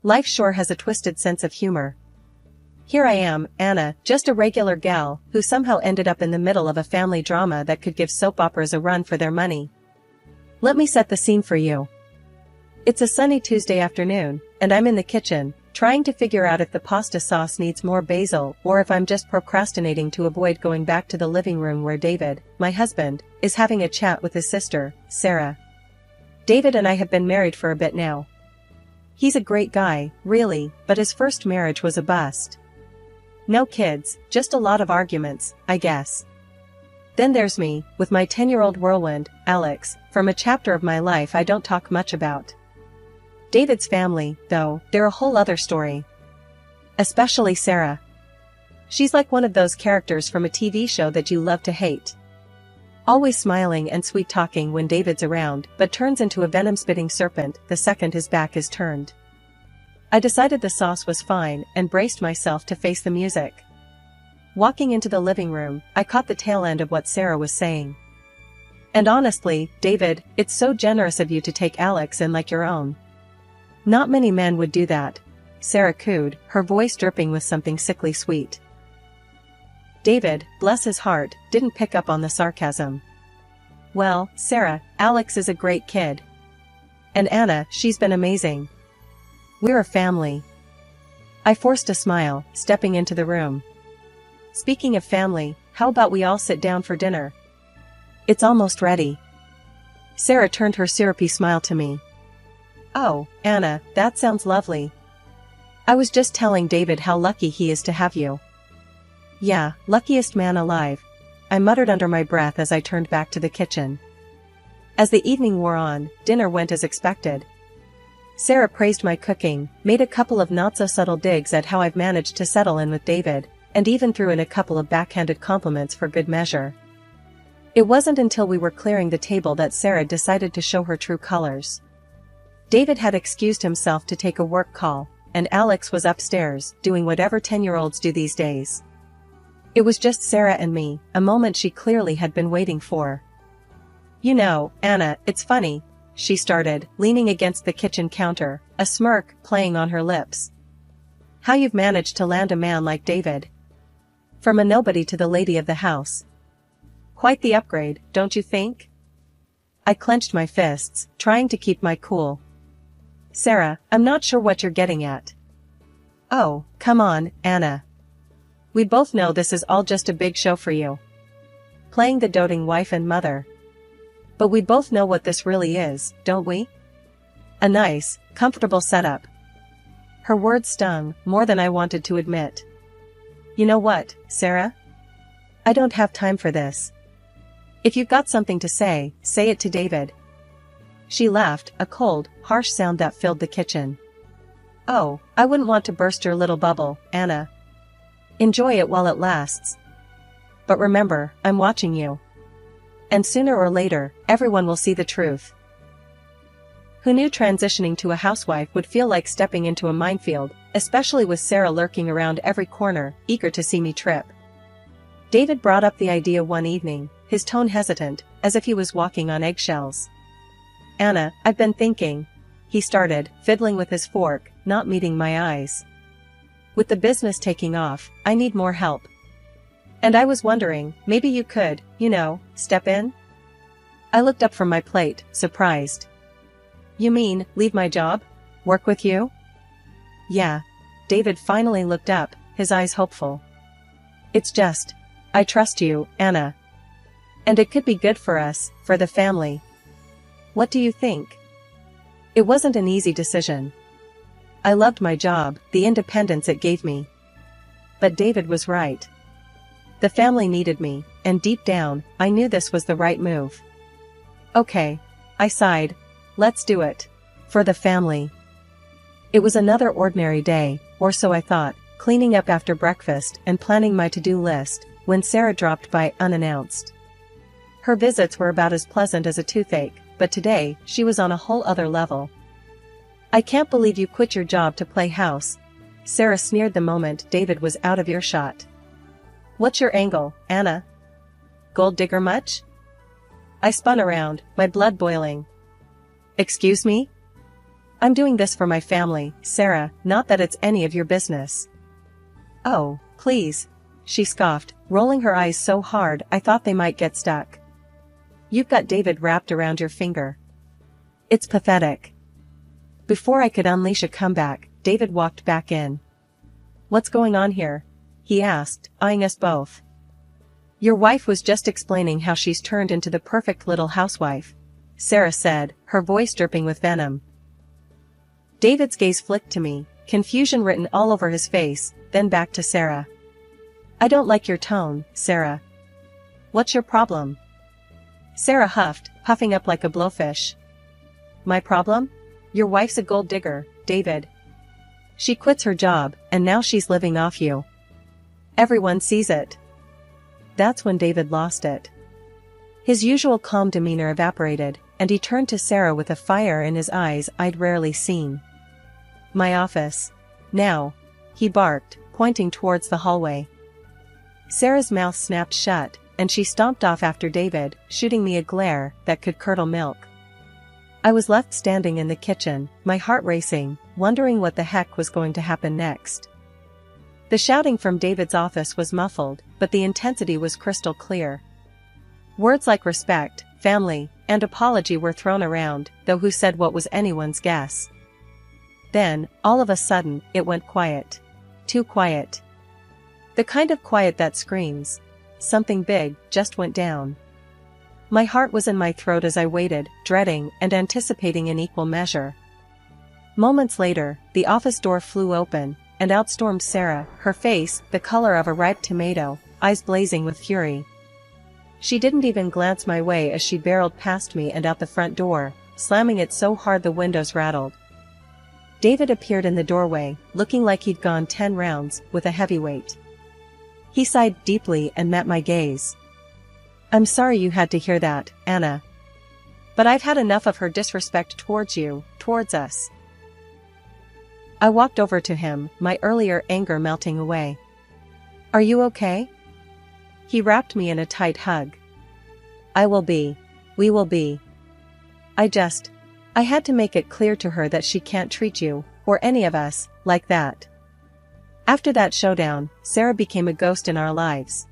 Life sure has a twisted sense of humor. Here I am, Anna, just a regular gal, who somehow ended up in the middle of a family drama that could give soap operas a run for their money. Let me set the scene for you. It's a sunny Tuesday afternoon, and I'm in the kitchen, trying to figure out if the pasta sauce needs more basil or if I'm just procrastinating to avoid going back to the living room where David, my husband, is having a chat with his sister, Sarah. David and I have been married for a bit now. He's a great guy, really, but his first marriage was a bust. No kids, just a lot of arguments, I guess. Then there's me, with my 10-year-old whirlwind, Alex, from a chapter of my life I don't talk much about. David's family, though, they're a whole other story. Especially Sarah. She's like one of those characters from a TV show that you love to hate. Always smiling and sweet-talking when David's around, but turns into a venom-spitting serpent the second his back is turned. I decided the sauce was fine and braced myself to face the music. Walking into the living room, I caught the tail end of what Sarah was saying. And honestly, David, it's so generous of you to take Alex in like your own. Not many men would do that, Sarah cooed, her voice dripping with something sickly sweet. David, bless his heart, didn't pick up on the sarcasm. Well, Sarah, Alex is a great kid. And Anna, she's been amazing. We're a family. I forced a smile, stepping into the room. Speaking of family, how about we all sit down for dinner? It's almost ready. Sarah turned her syrupy smile to me. Oh, Anna, that sounds lovely. I was just telling David how lucky he is to have you. Yeah, luckiest man alive, I muttered under my breath as I turned back to the kitchen. As the evening wore on, dinner went as expected. Sarah praised my cooking, made a couple of not-so-subtle digs at how I've managed to settle in with David, and even threw in a couple of backhanded compliments for good measure. It wasn't until we were clearing the table that Sarah decided to show her true colors. David had excused himself to take a work call, and Alex was upstairs, doing whatever 10-year-olds do these days. It was just Sarah and me, a moment she clearly had been waiting for. You know, Anna, it's funny, she started, leaning against the kitchen counter, a smirk playing on her lips. How you've managed to land a man like David. From a nobody to the lady of the house. Quite the upgrade, don't you think? I clenched my fists, trying to keep my cool. Sarah, I'm not sure what you're getting at. Oh, come on, Anna. We both know this is all just a big show for you. Playing the doting wife and mother. But we both know what this really is, don't we? A nice, comfortable setup. Her words stung, more than I wanted to admit. You know what, Sarah? I don't have time for this. If you've got something to say it to David. She laughed, a cold, harsh sound that filled the kitchen. Oh, I wouldn't want to burst your little bubble, Anna. Enjoy it while it lasts. But remember, I'm watching you. And sooner or later, everyone will see the truth. Who knew transitioning to a housewife would feel like stepping into a minefield, especially with Sarah lurking around every corner, eager to see me trip. David brought up the idea one evening, his tone hesitant, as if he was walking on eggshells. Anna, I've been thinking, he started, fiddling with his fork, not meeting my eyes. With the business taking off, I need more help. And I was wondering, maybe you could, step in? I looked up from my plate, surprised. You mean, leave my job? Work with you? Yeah. David finally looked up, his eyes hopeful. It's just, I trust you, Anna. And it could be good for us, for the family. What do you think? It wasn't an easy decision. I loved my job, the independence it gave me. But David was right. The family needed me, and deep down, I knew this was the right move. Okay. I sighed. Let's do it. For the family. It was another ordinary day, or so I thought, cleaning up after breakfast and planning my to-do list, when Sarah dropped by unannounced. Her visits were about as pleasant as a toothache, but today, she was on a whole other level. I can't believe you quit your job to play house, Sarah sneered the moment David was out of earshot. What's your angle, Anna? Gold digger much? I spun around, my blood boiling. Excuse me? I'm doing this for my family, Sarah, not that it's any of your business. Oh, please, she scoffed, rolling her eyes so hard I thought they might get stuck. You've got David wrapped around your finger. It's pathetic. Before I could unleash a comeback, David walked back in. What's going on here? He asked, eyeing us both. Your wife was just explaining how she's turned into the perfect little housewife, Sarah said, her voice dripping with venom. David's gaze flicked to me, confusion written all over his face, then back to Sarah. I don't like your tone, Sarah. What's your problem? Sarah huffed, puffing up like a blowfish. My problem? Your wife's a gold digger, David. She quits her job, and now she's living off you. Everyone sees it. That's when David lost it. His usual calm demeanor evaporated, and he turned to Sarah with a fire in his eyes I'd rarely seen. My office. Now, he barked, pointing towards the hallway. Sarah's mouth snapped shut, and she stomped off after David, shooting me a glare that could curdle milk. I was left standing in the kitchen, my heart racing, wondering what the heck was going to happen next. The shouting from David's office was muffled, but the intensity was crystal clear. Words like respect, family, and apology were thrown around, though who said what was anyone's guess. Then, all of a sudden, it went quiet. Too quiet. The kind of quiet that screams, something big just went down. My heart was in my throat as I waited, dreading and anticipating in equal measure. Moments later, the office door flew open, and out stormed Sarah, her face the color of a ripe tomato, eyes blazing with fury. She didn't even glance my way as she barreled past me and out the front door, slamming it so hard the windows rattled. David appeared in the doorway, looking like he'd gone 10 rounds, with a heavyweight. He sighed deeply and met my gaze. I'm sorry you had to hear that, Anna. But I've had enough of her disrespect towards you, towards us. I walked over to him, my earlier anger melting away. Are you okay? He wrapped me in a tight hug. I will be. We will be. I had to make it clear to her that she can't treat you, or any of us, like that. After that showdown, Sarah became a ghost in our lives.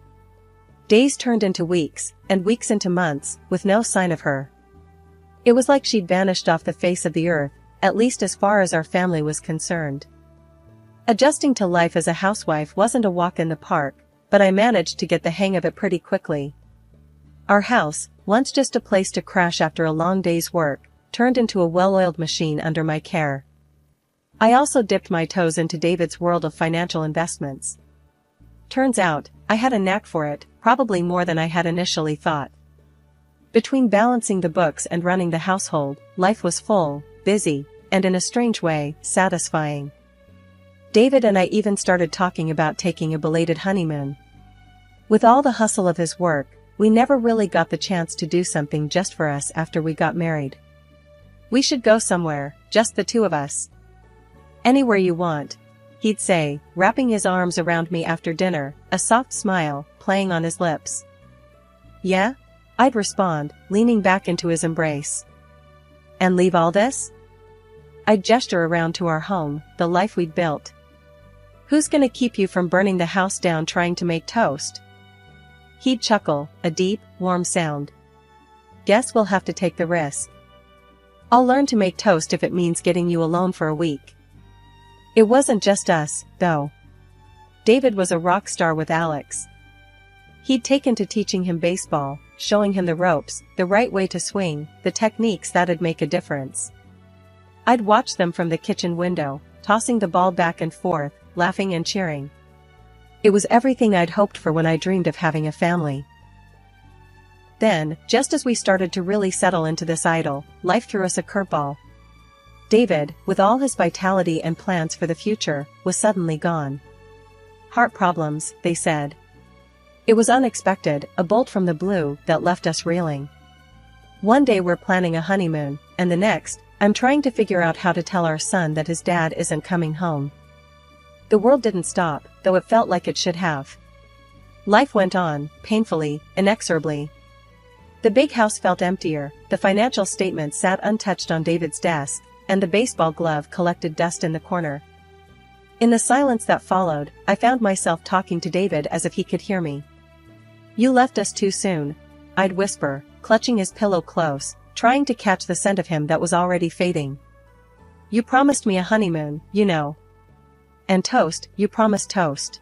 Days turned into weeks, and weeks into months, with no sign of her. It was like she'd vanished off the face of the earth, at least as far as our family was concerned. Adjusting to life as a housewife wasn't a walk in the park, but I managed to get the hang of it pretty quickly. Our house, once just a place to crash after a long day's work, turned into a well-oiled machine under my care. I also dipped my toes into David's world of financial investments. Turns out, I had a knack for it, probably more than I had initially thought. Between balancing the books and running the household, life was full, busy, and in a strange way, satisfying. David and I even started talking about taking a belated honeymoon. With all the hustle of his work, we never really got the chance to do something just for us after we got married. We should go somewhere, just the two of us. Anywhere you want, he'd say, wrapping his arms around me after dinner, a soft smile playing on his lips. Yeah? I'd respond, leaning back into his embrace. And leave all this? I'd gesture around to our home, the life we'd built. Who's gonna keep you from burning the house down trying to make toast? He'd chuckle, a deep, warm sound. Guess we'll have to take the risk. I'll learn to make toast if it means getting you alone for a week. It wasn't just us, though. David was a rock star with Alex. He'd taken to teaching him baseball, showing him the ropes, the right way to swing, the techniques that'd make a difference. I'd watch them from the kitchen window, tossing the ball back and forth, laughing and cheering. It was everything I'd hoped for when I dreamed of having a family. Then, just as we started to really settle into this idyll, life threw us a curveball. David, with all his vitality and plans for the future, was suddenly gone. Heart problems, they said. It was unexpected, a bolt from the blue that left us reeling. One day we're planning a honeymoon, and the next, I'm trying to figure out how to tell our son that his dad isn't coming home. The world didn't stop, though it felt like it should have. Life went on, painfully, inexorably. The big house felt emptier, the financial statements sat untouched on David's desk, and the baseball glove collected dust in the corner. In the silence that followed, I found myself talking to David as if he could hear me. "You left us too soon," I'd whisper, clutching his pillow close, trying to catch the scent of him that was already fading. "You promised me a honeymoon, you know. And toast, you promised toast."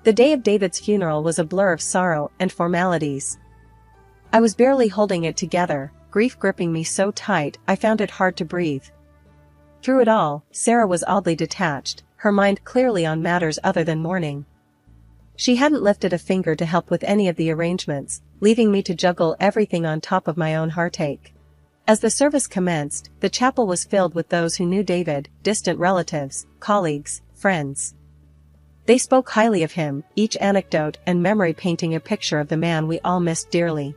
The day of David's funeral was a blur of sorrow and formalities. I was barely holding it together, grief gripping me so tight I found it hard to breathe. Through it all, Sarah was oddly detached, her mind clearly on matters other than mourning. She hadn't lifted a finger to help with any of the arrangements, leaving me to juggle everything on top of my own heartache. As the service commenced, the chapel was filled with those who knew David, distant relatives, colleagues, friends. They spoke highly of him, each anecdote and memory painting a picture of the man we all missed dearly.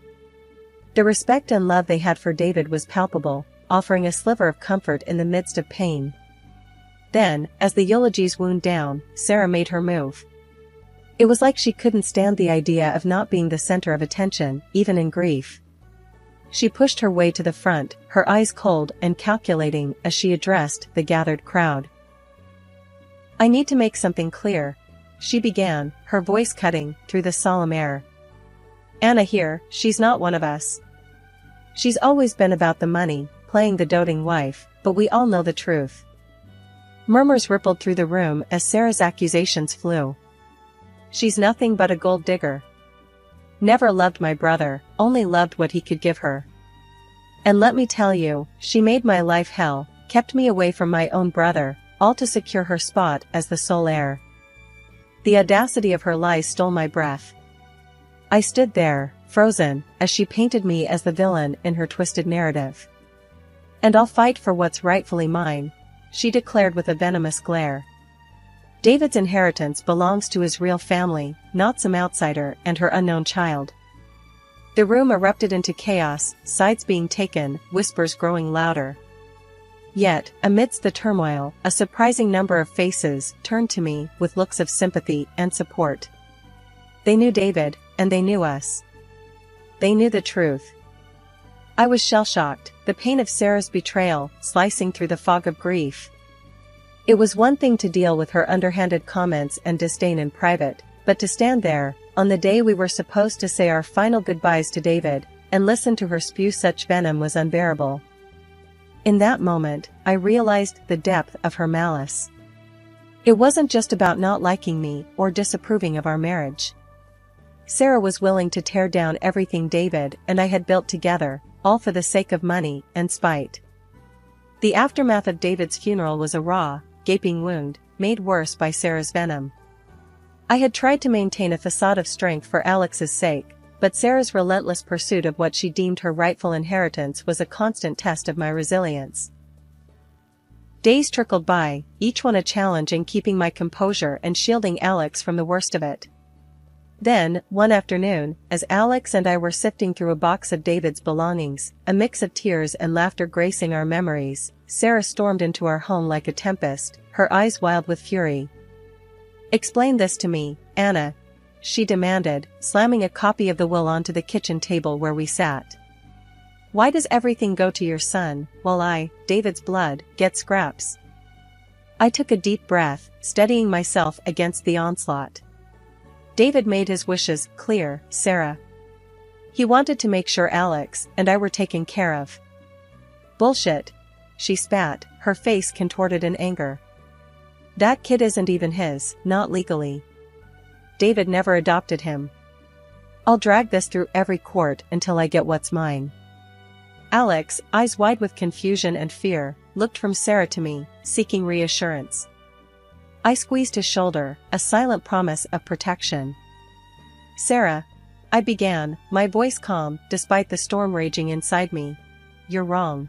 The respect and love they had for David was palpable, offering a sliver of comfort in the midst of pain. Then, as the eulogies wound down, Sarah made her move. It was like she couldn't stand the idea of not being the center of attention, even in grief. She pushed her way to the front, her eyes cold and calculating as she addressed the gathered crowd. "I need to make something clear," she began, her voice cutting through the solemn air. "Anna here, she's not one of us. She's always been about the money, playing the doting wife, but we all know the truth." Murmurs rippled through the room as Sarah's accusations flew. "She's nothing but a gold digger. Never loved my brother, only loved what he could give her. And let me tell you, she made my life hell, kept me away from my own brother, all to secure her spot as the sole heir." The audacity of her lies stole my breath. I stood there, frozen, as she painted me as the villain in her twisted narrative. "And I'll fight for what's rightfully mine," she declared with a venomous glare. "David's inheritance belongs to his real family, not some outsider and her unknown child." The room erupted into chaos, sides being taken, whispers growing louder. Yet, amidst the turmoil, a surprising number of faces turned to me with looks of sympathy and support. They knew David, and they knew us. They knew the truth. I was shell-shocked, the pain of Sarah's betrayal slicing through the fog of grief. It was one thing to deal with her underhanded comments and disdain in private, but to stand there, on the day we were supposed to say our final goodbyes to David, and listen to her spew such venom was unbearable. In that moment, I realized the depth of her malice. It wasn't just about not liking me or disapproving of our marriage. Sarah was willing to tear down everything David and I had built together, all for the sake of money and spite. The aftermath of David's funeral was a raw, gaping wound, made worse by Sarah's venom. I had tried to maintain a facade of strength for Alex's sake, but Sarah's relentless pursuit of what she deemed her rightful inheritance was a constant test of my resilience. Days trickled by, each one a challenge in keeping my composure and shielding Alex from the worst of it. Then, one afternoon, as Alex and I were sifting through a box of David's belongings, a mix of tears and laughter gracing our memories, Sarah stormed into our home like a tempest, her eyes wild with fury. "Explain this to me, Anna," she demanded, slamming a copy of the will onto the kitchen table where we sat. "Why does everything go to your son, while I, David's blood, get scraps?" I took a deep breath, steadying myself against the onslaught. "David made his wishes clear, Sarah. He wanted to make sure Alex and I were taken care of." "Bullshit," she spat, her face contorted in anger. "That kid isn't even his, not legally. David never adopted him. I'll drag this through every court until I get what's mine." Alex, eyes wide with confusion and fear, looked from Sarah to me, seeking reassurance. I squeezed his shoulder, a silent promise of protection. "Sarah," I began, my voice calm despite the storm raging inside me. "You're wrong.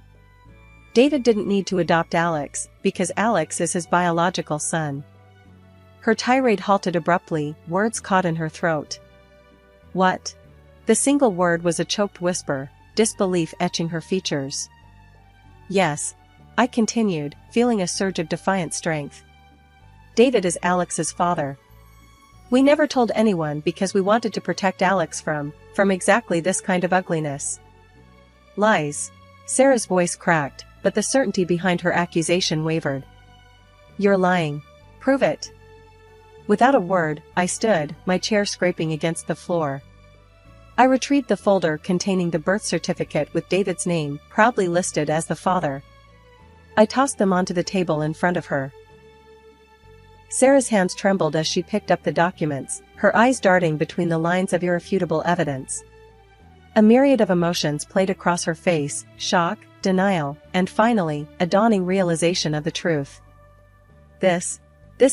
David didn't need to adopt Alex, because Alex is his biological son." Her tirade halted abruptly, words caught in her throat. "What?" The single word was a choked whisper, disbelief etching her features. "Yes," I continued, feeling a surge of defiant strength. "David is Alex's father. We never told anyone because we wanted to protect Alex from exactly this kind of ugliness." "Lies." Sarah's voice cracked, but the certainty behind her accusation wavered. "You're lying. Prove it." Without a word, I stood, my chair scraping against the floor. I retrieved the folder containing the birth certificate with David's name proudly listed as the father. I tossed them onto the table in front of her. Sarah's hands trembled as she picked up the documents, her eyes darting between the lines of irrefutable evidence. A myriad of emotions played across her face: shock, denial, and finally, a dawning realization of the truth. This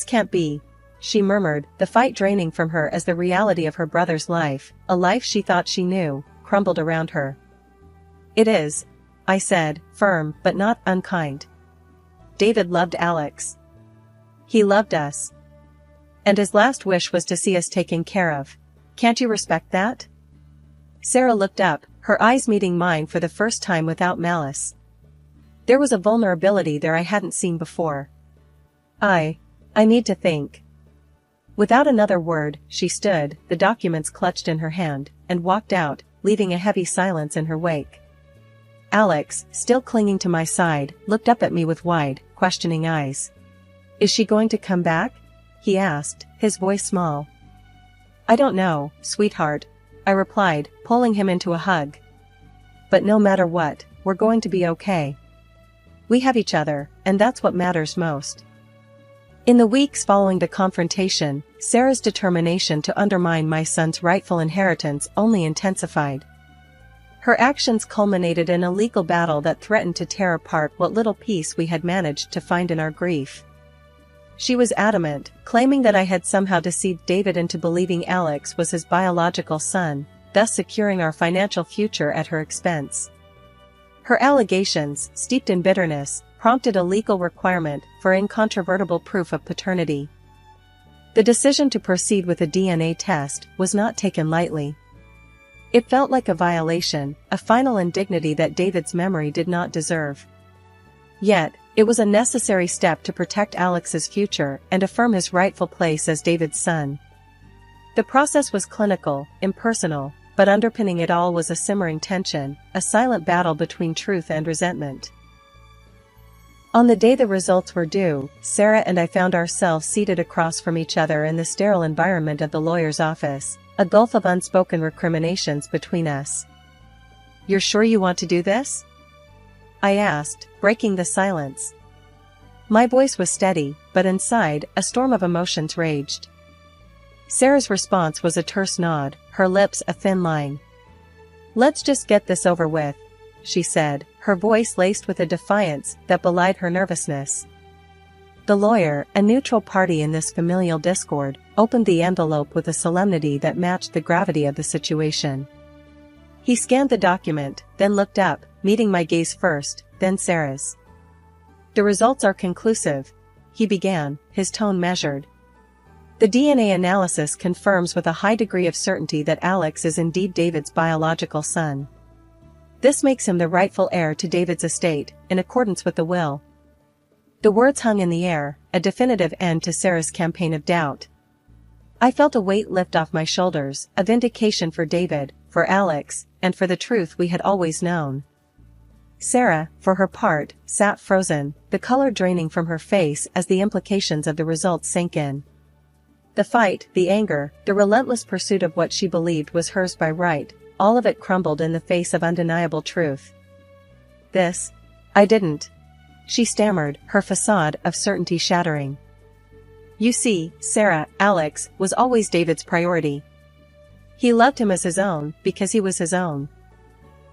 can't be," she murmured, the fight draining from her as the reality of her brother's life, a life she thought she knew, crumbled around her. "It is," I said, firm but not unkind. "David loved Alex. He loved us. And his last wish was to see us taken care of. Can't you respect that?" Sarah looked up, her eyes meeting mine for the first time without malice. There was a vulnerability there I hadn't seen before. I need to think." Without another word, she stood, the documents clutched in her hand, and walked out, leaving a heavy silence in her wake. Alex, still clinging to my side, looked up at me with wide, questioning eyes. "Is she going to come back?" he asked, his voice small. "I don't know, sweetheart," I replied, pulling him into a hug. "But no matter what, we're going to be okay. We have each other, and that's what matters most." In the weeks following the confrontation, Sarah's determination to undermine my son's rightful inheritance only intensified. Her actions culminated in a legal battle that threatened to tear apart what little peace we had managed to find in our grief. She was adamant, claiming that I had somehow deceived David into believing Alex was his biological son, thus securing our financial future at her expense. Her allegations, steeped in bitterness, prompted a legal requirement for incontrovertible proof of paternity. The decision to proceed with a DNA test was not taken lightly. It felt like a violation, a final indignity that David's memory did not deserve. Yet, it was a necessary step to protect Alex's future and affirm his rightful place as David's son. The process was clinical, impersonal, but underpinning it all was a simmering tension, a silent battle between truth and resentment. On the day the results were due, Sarah and I found ourselves seated across from each other in the sterile environment of the lawyer's office, a gulf of unspoken recriminations between us. "You're sure you want to do this?" I asked, breaking the silence. My voice was steady, but inside, a storm of emotions raged. Sarah's response was a terse nod, her lips a thin line. "Let's just get this over with," she said, her voice laced with a defiance that belied her nervousness. The lawyer, a neutral party in this familial discord, opened the envelope with a solemnity that matched the gravity of the situation. He scanned the document, then looked up, meeting my gaze first, then Sarah's. "The results are conclusive," he began, his tone measured. "The DNA analysis confirms with a high degree of certainty that Alex is indeed David's biological son. This makes him the rightful heir to David's estate, in accordance with the will." The words hung in the air, a definitive end to Sarah's campaign of doubt. I felt a weight lift off my shoulders, a vindication for David, for Alex, and for the truth we had always known. Sarah, for her part, sat frozen, the color draining from her face as the implications of the results sank in. The fight, the anger, the relentless pursuit of what she believed was hers by right, all of it crumbled in the face of undeniable truth. "This, I didn't," she stammered, her facade of certainty shattering. "You see, Sarah, Alex was always David's priority. He loved him as his own, because he was his own.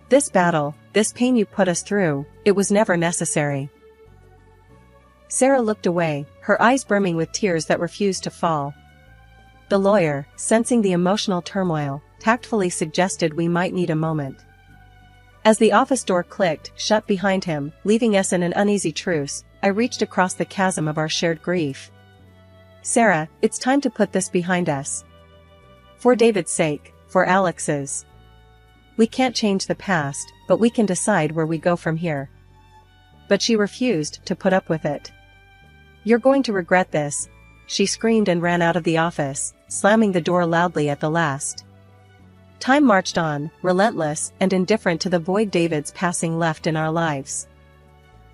This battle, this pain you put us through, it was never necessary." Sarah looked away, her eyes brimming with tears that refused to fall. The lawyer, sensing the emotional turmoil, tactfully suggested we might need a moment. As the office door clicked shut behind him, leaving us in an uneasy truce, I reached across the chasm of our shared grief. "Sarah, it's time to put this behind us. For David's sake, for Alex's. We can't change the past, but we can decide where we go from here." But she refused to put up with it. "You're going to regret this," she screamed and ran out of the office, slamming the door loudly at the last. Time marched on, relentless and indifferent to the void David's passing left in our lives.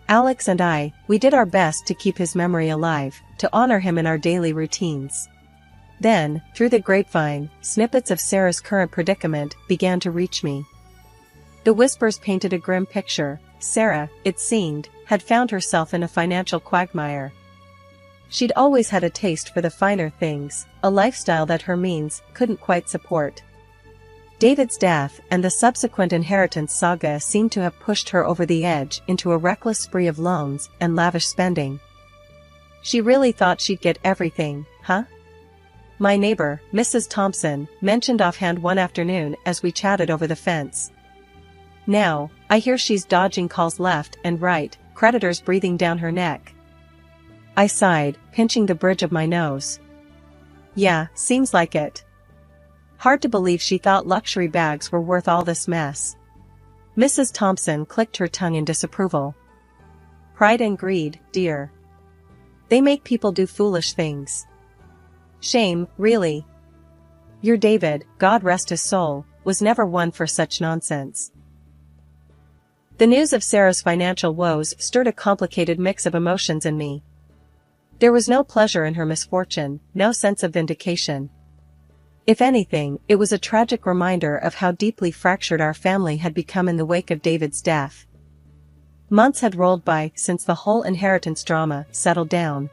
Alex and we did our best to keep his memory alive, to honor him in our daily routines. Then, through the grapevine, snippets of Sarah's current predicament began to reach me. The whispers painted a grim picture. Sarah, it seemed, had found herself in a financial quagmire. She'd always had a taste for the finer things, a lifestyle that her means couldn't quite support. David's death and the subsequent inheritance saga seemed to have pushed her over the edge into a reckless spree of loans and lavish spending. She really thought she'd get everything, huh? My neighbor, Mrs. Thompson, mentioned offhand one afternoon as we chatted over the fence. Now, I hear she's dodging calls left and right, creditors breathing down her neck. I sighed, pinching the bridge of my nose. Yeah, seems like it. Hard to believe she thought luxury bags were worth all this mess. Mrs. Thompson clicked her tongue in disapproval. Pride and greed, dear. They make people do foolish things. Shame, really. Your David, God rest his soul, was never one for such nonsense. The news of Sarah's financial woes stirred a complicated mix of emotions in me. There was no pleasure in her misfortune, no sense of vindication. If anything, it was a tragic reminder of how deeply fractured our family had become in the wake of David's death. Months had rolled by since the whole inheritance drama settled down.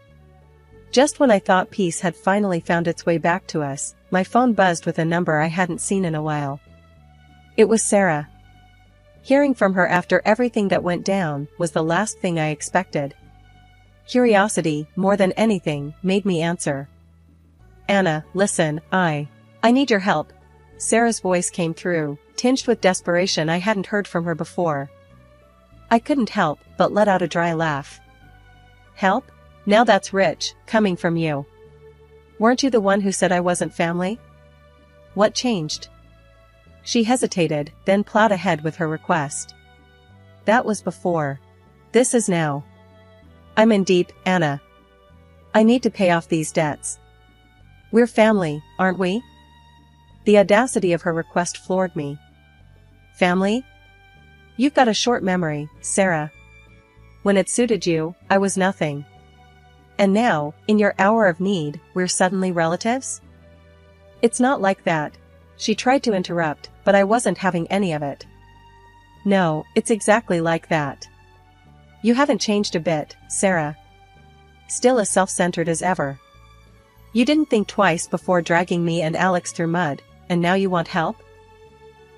Just when I thought peace had finally found its way back to us, my phone buzzed with a number I hadn't seen in a while. It was Sarah. Hearing from her after everything that went down was the last thing I expected. Curiosity, more than anything, made me answer. Anna, listen, I need your help. Sarah's voice came through, tinged with desperation I hadn't heard from her before. I couldn't help but let out a dry laugh. Help? Now that's rich, coming from you. Weren't you the one who said I wasn't family? What changed? She hesitated, then plowed ahead with her request. That was before. This is now. I'm in deep, Anna. I need to pay off these debts. We're family, aren't we? The audacity of her request floored me. Family? You've got a short memory, Sarah. When it suited you, I was nothing. And now, in your hour of need, we're suddenly relatives? It's not like that. She tried to interrupt, but I wasn't having any of it. No, it's exactly like that. You haven't changed a bit, Sarah. Still as self-centered as ever. You didn't think twice before dragging me and Alex through mud, and now you want help?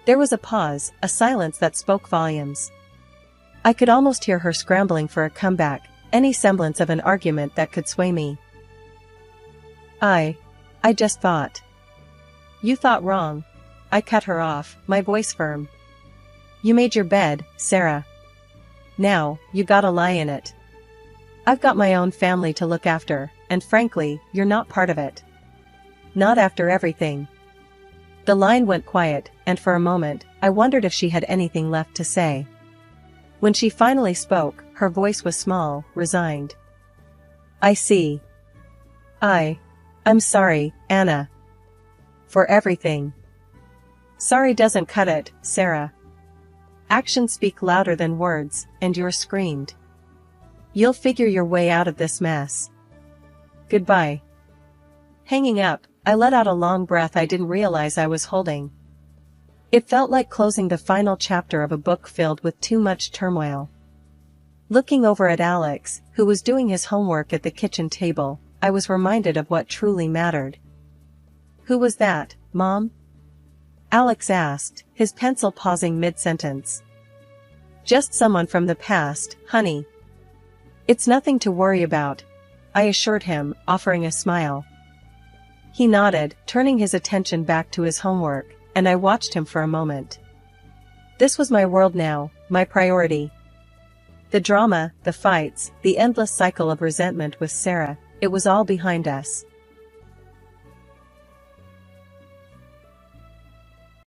There was a pause, a silence that spoke volumes. I could almost hear her scrambling for a comeback, any semblance of an argument that could sway me. I just thought. You thought wrong. I cut her off, my voice firm. You made your bed, Sarah. Now, you gotta lie in it. I've got my own family to look after, and frankly, you're not part of it. Not after everything. The line went quiet, and for a moment, I wondered if she had anything left to say. When she finally spoke, her voice was small, resigned. I see. I'm sorry, Anna. For everything. Sorry doesn't cut it, Sarah. Actions speak louder than words, and yours screamed. You'll figure your way out of this mess. Goodbye. Hanging up, I let out a long breath I didn't realize I was holding. It felt like closing the final chapter of a book filled with too much turmoil. Looking over at Alex, who was doing his homework at the kitchen table, I was reminded of what truly mattered. Who was that, Mom? Alex asked, his pencil pausing mid-sentence. Just someone from the past, honey. It's nothing to worry about, I assured him, offering a smile. He nodded, turning his attention back to his homework, and I watched him for a moment. This was my world now, my priority. The drama, the fights, the endless cycle of resentment with Sarah, it was all behind us.